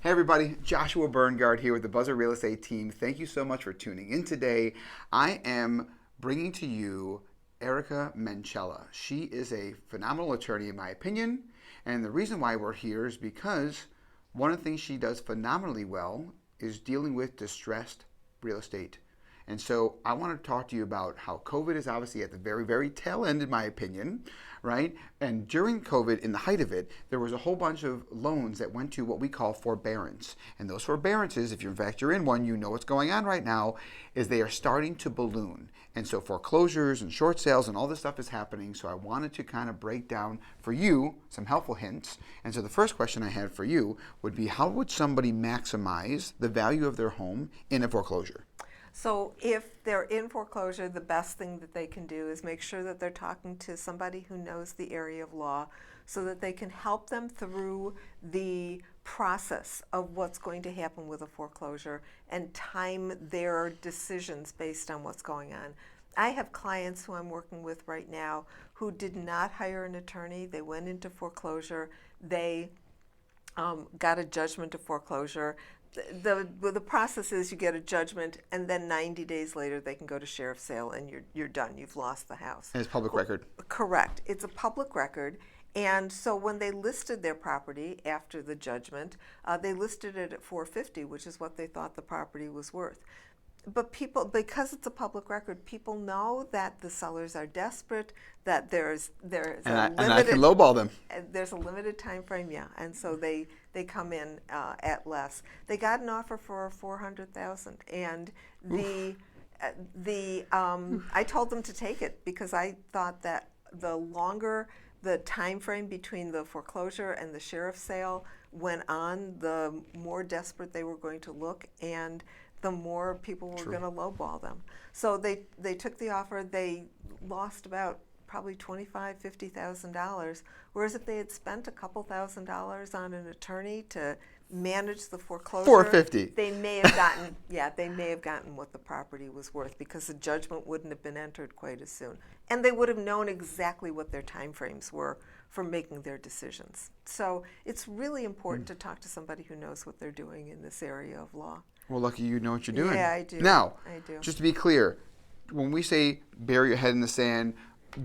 Hey everybody, Joshua Berngard here with the Buzzer Real Estate team. Thank you so much for tuning in today. I am bringing to you Erica Minchella. She is a phenomenal attorney in my opinion, and the reason why we're here is because one of the things she does phenomenally well is dealing with distressed real estate. And so I want to talk to you about how COVID is obviously at the very, very tail end, in my opinion, right? And during COVID, in the height of it, there was a whole bunch of loans that went to what we call forbearance. And those forbearances, if you're, in fact you're in one, you know what's going on right now, is they are starting to balloon. And so foreclosures and short sales and all this stuff is happening. So I wanted to kind of break down for you some helpful hints. And so the first question I had for you would be, how would somebody maximize the value of their home in a foreclosure? So if they're in foreclosure, the best thing that they can do is make sure that they're talking to somebody who knows the area of law so that they can help them through the process of what's going to happen with a foreclosure and time their decisions based on what's going on. I have clients who I'm working with right now who did not hire an attorney. They went into foreclosure. They got a judgment of foreclosure. The process is you get a judgment, and then 90 days later they can go to sheriff's sale, and you're done. You've lost the house. And it's public record. Correct. It's a public record. And so when they listed their property after the judgment, they listed it at $450, which is what they thought the property was worth. But people, because it's a public record, people know that the sellers are desperate, that there's and I can lowball them. There's a limited time frame, yeah, and so they come in at less. They got an offer for $400,000, and I told them to take it because I thought that the longer the time frame between the foreclosure and the sheriff's sale went on, the more desperate they were going to look, and the more people were going to lowball them. So they took the offer. They lost about probably $25,000, $50,000, whereas if they had spent a couple $1,000s on an attorney to manage the foreclosure, $450. they may have gotten they may have gotten what the property was worth because the judgment wouldn't have been entered quite as soon, and they would have known exactly what their time frames were for making their decisions. So it's really important to talk to somebody who knows what they're doing in this area of law. Well, lucky you know what you're doing. Yeah, I do. Now, I do. just to be clear, when we say bury your head in the sand,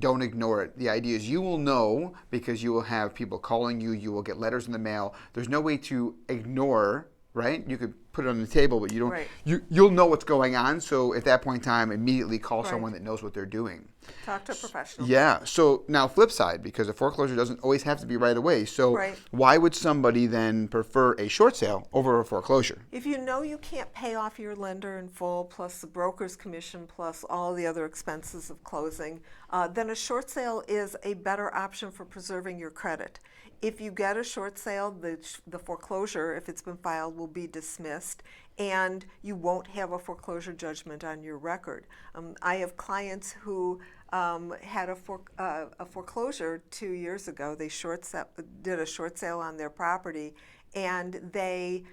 don't ignore it. The idea is you will know because you will have people calling you, you will get letters in the mail. There's no way to ignore, right? You could put it on the table, but you don't. Right. You'll know what's going on. So at that point in time, immediately call someone that knows what they're doing. Talk to a professional. Yeah. So now flip side, because a foreclosure doesn't always have to be right away. So why would somebody then prefer a short sale over a foreclosure? If you know you can't pay off your lender in full, plus the broker's commission, plus all the other expenses of closing, then a short sale is a better option for preserving your credit. If you get a short sale, the foreclosure, if it's been filed, will be dismissed, and you won't have a foreclosure judgment on your record. I have clients who had a foreclosure 2 years ago. They did a short sale on their property, and they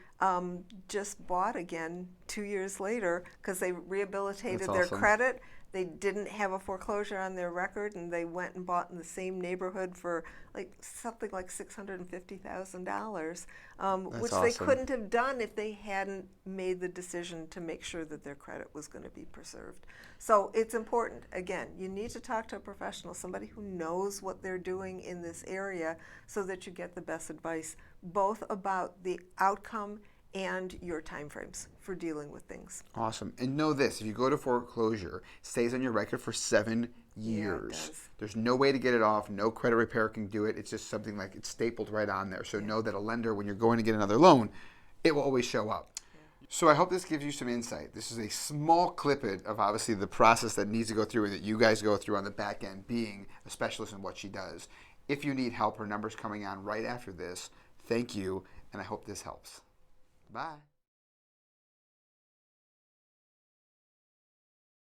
just bought again 2 years later because they rehabilitated their credit. They didn't have a foreclosure on their record, and they went and bought in the same neighborhood for something like $650,000, which they couldn't have done if they hadn't made the decision to make sure that their credit was going to be preserved. So it's important. Again, you need to talk to a professional, somebody who knows what they're doing in this area, so that you get the best advice, both about the outcome and your time frames for dealing with things. Awesome. And know this, if you go to foreclosure, it stays on your record for 7 years. Yeah, it does. There's no way to get it off. No credit repair can do it. It's just something like it's stapled right on there. So know that a lender, when you're going to get another loan, it will always show up. Yeah. So I hope this gives you some insight. This is a small clippet of obviously the process that needs to go through and that you guys go through on the back end, being a specialist in what she does. If you need help, her number's coming on right after this. Thank you, and I hope this helps. Bye.